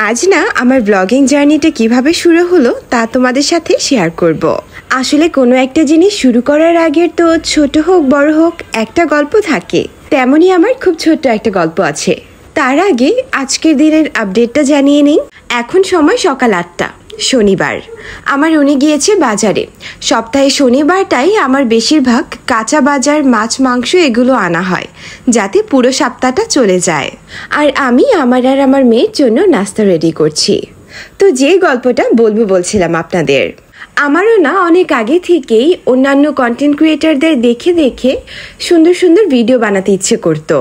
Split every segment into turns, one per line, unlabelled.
আজ না আমার ব্লগিং জার্নিটা কিভাবে শুরু হলো তা তোমাদের সাথে শেয়ার করব। আসলে কোনো একটা জিনিস শুরু করার আগের তো ছোট হোক বড় হোক একটা গল্প থাকে, তেমনই আমার খুব ছোট্ট একটা গল্প আছে। তার আগে আজকের দিনের আপডেটটা জানিয়ে নিই। এখন সময় সকাল 8টা, শনিবার। আমার উনি গিয়েছে বাজারে। সপ্তাহে শনিবারটাই আমার বেশিরভাগ কাঁচা বাজার, মাছ মাংস এগুলো আনা হয়, যাতে পুরো সপ্তাহটা চলে যায়। আর আমি আমার আর আমার মেয়ের জন্য নাস্তা রেডি করছি। তো যে গল্পটা বলছিলাম আপনাদের, আমারও না অনেক আগে থেকেই অন্যান্য কন্টেন্ট ক্রিয়েটারদের দেখে দেখে সুন্দর সুন্দর ভিডিও বানাতে ইচ্ছে করতো।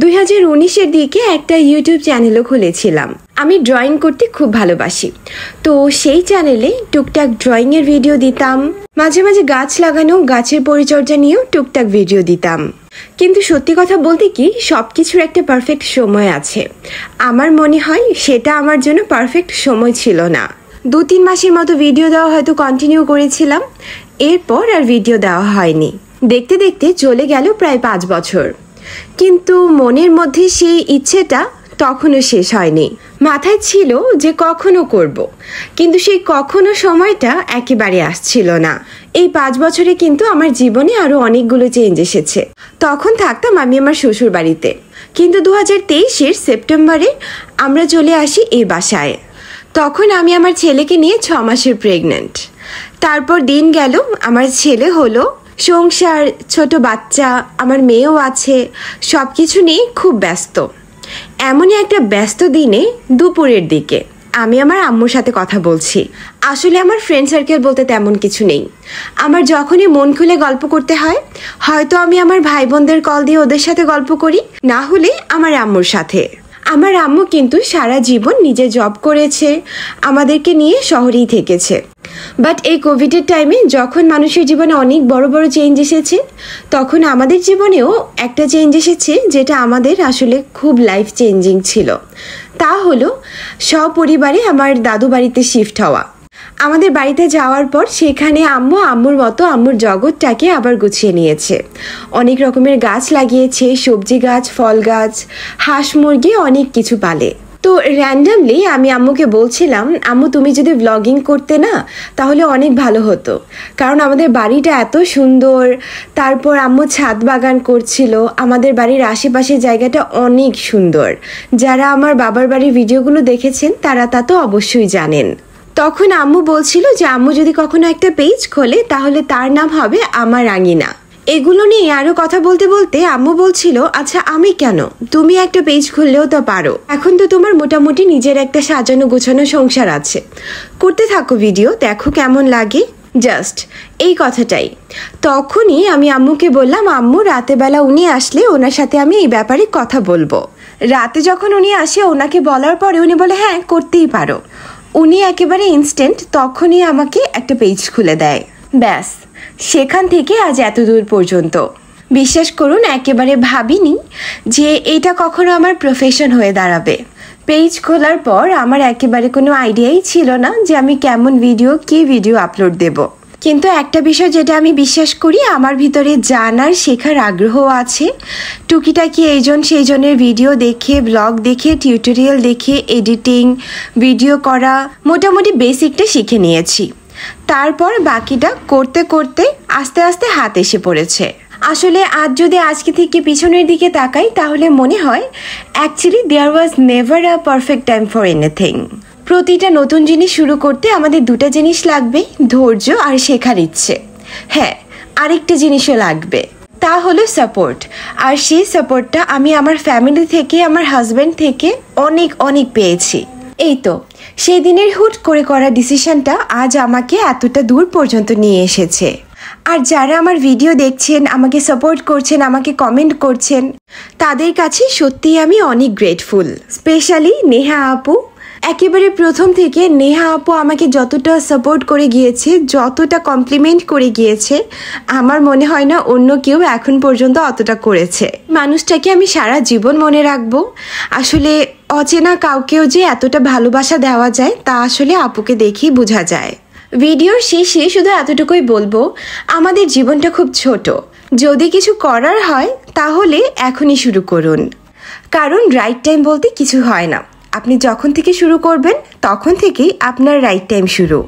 2019-এর দিকে একটা ইউটিউব চ্যানেলও খুলেছিলাম। আমি ড্রয়িং করতে খুব ভালোবাসি, তো সেই চ্যানেলে টুকটাক ড্রয়িংয়ের ভিডিও দিতাম, মাঝে মাঝে গাছ লাগানো, গাছের পরিচর্যা নিয়েও টুকটাক ভিডিও দিতাম। কিন্তু সত্যি কথা বলতে কি, সব কিছুর একটা পারফেক্ট সময় আছে। আমার মনে হয় সেটা আমার জন্য পারফেক্ট সময় ছিল না। 2-3 মাসের মতো ভিডিও দেওয়া হয়তো কন্টিনিউ করেছিলাম, এরপর আর ভিডিও দেওয়া হয়নি। দেখতে দেখতে চলে গেল প্রায় 5 বছর, কিন্তু মনের মধ্যে সেই ইচ্ছেটা তখনও শেষ হয়নি। মাথায় ছিল যে কখনো করব, কিন্তু সেই কখনো সময়টা একেবারে আসছিল না। এই 5 বছরে কিন্তু আমার জীবনে আরো অনেকগুলো চেঞ্জ এসেছে। তখন থাকতাম আমি আমার শ্বশুর বাড়িতে, কিন্তু 2023-এর সেপ্টেম্বরে আমরা চলে আসি এই বাসায়। তখন আমি আমার ছেলেকে নিয়ে 6 মাসের প্রেগনেন্ট। তারপর দিন গেল, আমার ছেলে হলো, সংসার, ছোট বাচ্চা, আমার মেয়েও আছে, সব কিছু নিয়ে খুব ব্যস্ত। এমনই একটা ব্যস্ত দিনে দুপুরের দিকে আমি আমার আম্মুর সাথে কথা বলছি। আসলে আমার ফ্রেন্ড সার্কেল বলতে তেমন কিছু নেই। আমার যখনই মন খুলে গল্প করতে হয়, হয়তো আমি আমার ভাই বোনদের কল দিয়ে ওদের সাথে গল্প করি, না হলে আমার আম্মুর সাথে। আমার আম্মু কিন্তু সারা জীবন নিজে জব করেছে, আমাদেরকে নিয়ে শহরেই থেকেছে। বাট এই কোভিডের টাইমে যখন মানুষের জীবনে অনেক বড় বড় চেঞ্জ এসেছে, তখন আমাদের জীবনেও একটা চেঞ্জ এসেছে যেটা আমাদের আসলে খুব লাইফ চেঞ্জিং ছিল। তা হলো সপরিবারে আমার দাদু বাড়িতে শিফট হওয়া। আমাদের বাড়িতে যাওয়ার পর সেখানে আম্মুর মতো আম্মুর জগৎটাকে আবার গুছিয়ে নিয়েছে। অনেক রকমের গাছ লাগিয়েছে, সবজি গাছ, ফল গাছ, হাঁস মুরগি, অনেক কিছু পালে। তো র্যান্ডামলি আমি আম্মুকে বলছিলাম, আম্মু তুমি যদি ব্লগিং করতে না তাহলে অনেক ভালো হতো, কারণ আমাদের বাড়িটা এত সুন্দর। তারপর আম্মু ছাদ বাগান করছিল। আমাদের বাড়ির আশেপাশের জায়গাটা অনেক সুন্দর। যারা আমার বাবার বাড়ির ভিডিওগুলো দেখেছেন তারা তা তো অবশ্যই জানেন। তখন আম্মু বলছিল যে আম্মু যদি কখনো একটা পেজ খোলে তাহলে তার নাম হবে আমার আঙিনা। এগুলো নিয়ে আরো কথা বলতে বলতে আম্মু বলছিল, আচ্ছা আমি কেন, তুমি একটা পেজ খুললেও তো পারো, এখন তো তোমার মোটামুটি নিজের একটা সাজানো গোছানো সংসার আছে, করতে থাকো ভিডিও, দেখো কেমন লাগে। জাস্ট এই কথাটাই। তখনই আমি আম্মুকে বললাম, আম্মু রাতে বেলা উনি আসলে ওনার সাথে আমি এই ব্যাপারে কথা বলবো। রাতে যখন উনি আসে, ওনাকে বলার পরে উনি বলে হ্যাঁ করতেই পারো। উনি একেবারে ইনস্ট্যান্ট তখনই আমাকে একটা পেজ খুলে দেয়। ব্যাস, সেখান থেকে আজ এত দূর পর্যন্ত। বিশ্বাস করুন, একেবারে ভাবিনি যে এটা কখনো আমার প্রফেশন হয়ে দাঁড়াবে। পেজ খোলার পর আমার একেবারে কোনো আইডিয়াই ছিল না যে আমি কেমন ভিডিও, কি ভিডিও আপলোড দেব। কিন্তু একটা বিষয় যেটা আমি বিশ্বাস করি, আমার ভিতরে জানার, শেখার আগ্রহ আছে। টুকিটাকি এইজন সেইজনের ভিডিও দেখে, ব্লগ দেখে, টিউটোরিয়াল দেখে, এডিটিং, ভিডিও করা, মোটামুটি বেসিকটা শিখে নিয়েছি। তারপর বাকিটা করতে করতে আস্তে আস্তে হাত এসে পড়েছে। আসলে আজ যদি আজকে থেকে পিছনের দিকে তাকাই তাহলে মনে হয় actually there was never a perfect time for anything. প্রতিটা নতুন জিনিস শুরু করতে আমাদের 2টা জিনিস লাগবে, ধৈর্য আর শেখার ইচ্ছে। হ্যাঁ, আরেকটা জিনিসও লাগবে, তা হলো সাপোর্ট। আর সেই সাপোর্টটা আমি আমার ফ্যামিলি থেকে, আমার হাজব্যান্ড থেকে অনেক অনেক পেয়েছি। এই তো সেই দিনের হুট করে করা ডিসিশনটা আজ আমাকে এতটা দূর পর্যন্ত নিয়ে এসেছে। আর যারা আমার ভিডিও দেখছেন, আমাকে সাপোর্ট করছেন, আমাকে কমেন্ট করছেন, তাদের কাছে সত্যিই আমি অনেক গ্রেটফুল। স্পেশালি নেহা আপু। একেবারে প্রথম থেকে নেহা আপু আমাকে যতটা সাপোর্ট করে গিয়েছে, যতটা কমপ্লিমেন্ট করে গিয়েছে, আমার মনে হয় না অন্য কেউ এখন পর্যন্ত অতটা করেছে। মানুষটাকে আমি সারা জীবন মনে রাখবো। আসলে অচেনা কাউকেও যে এতটা ভালোবাসা দেওয়া যায় তা আসলে আপুকে দেখেই বোঝা যায়। ভিডিওর শেষে শুধু এতটুকুই বলবো, আমাদের জীবনটা খুব ছোট। যদি কিছু করার হয় তাহলে এখনই শুরু করুন, কারণ রাইট টাইম বলতে কিছু হয় না। আপনি যখন থেকে শুরু করবেন তখন থেকেই আপনার রাইট টাইম শুরু।